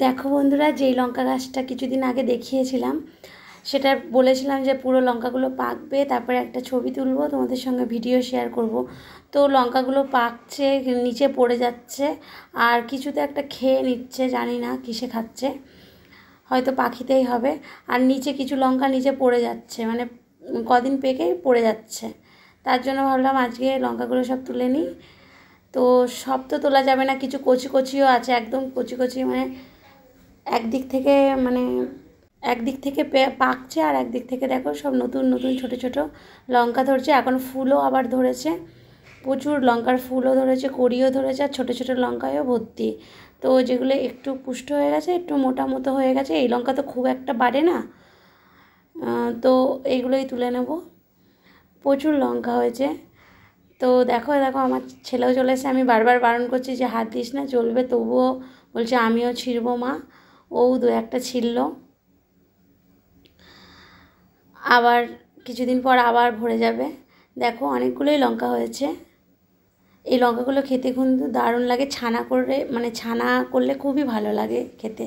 দেখো বন্ধুরা, যেই লঙ্কা গাছটা কিছুদিন আগে দেখিয়েছিলাম সেটা বলেছিলাম যে পুরো লঙ্কাগুলো পাকবে, তারপরে একটা ছবি তুলবো, তোমাদের সঙ্গে ভিডিও শেয়ার করব। তো লঙ্কাগুলো পাকছে, নিচে পড়ে যাচ্ছে, আর কিছুতে একটা খেয়ে নিচ্ছে, জানি না কিসে খাচ্ছে, হয়তো পাখিতেই হবে। আর নিচে কিছু লঙ্কা নিচে পড়ে যাচ্ছে, মানে কদিন পেকেই পড়ে যাচ্ছে। তার জন্য ভাবলাম আজকে লঙ্কাগুলো সব তুলে নিই। তো সব তো তোলা যাবে না, কিছু কচি কচিও আছে, একদম কচি কচি, মানে একদিক থেকে মানে একদিক থেকে পাকছে, আর একদিক থেকে দেখো সব নতুন নতুন ছোট ছোট লঙ্কা ধরছে। এখন ফুলও আবার ধরেছে, প্রচুর লঙ্কার ফুলও ধরেছে, কড়িও ধরেছে, আর ছোটো ছোটো লঙ্কায়ও ভর্তি। তো যেগুলো একটু পুষ্ট হয়ে গেছে, একটু মোটা মতো হয়ে গেছে, এই লঙ্কা তো খুব একটা বাড়ে না, তো এইগুলোই তুলে নেব। প্রচুর লঙ্কা হয়েছে। তো দেখো দেখো আমার ছেলেও চলে এসে, আমি বারবার বারণ করছি যে হাত দিস না, চলবে, তবুও বলছে আমিও ছিঁড়বো মা। ও দু একটা ছিঁড়ল, আবার কিছুদিন পর আবার ভরে যাবে। দেখো অনেকগুলোই লঙ্কা হয়েছে। এই লঙ্কাগুলো খেতে কিন্তু দারুণ লাগে, ছানা করে, মানে ছানা করলে খুবই ভালো লাগে খেতে।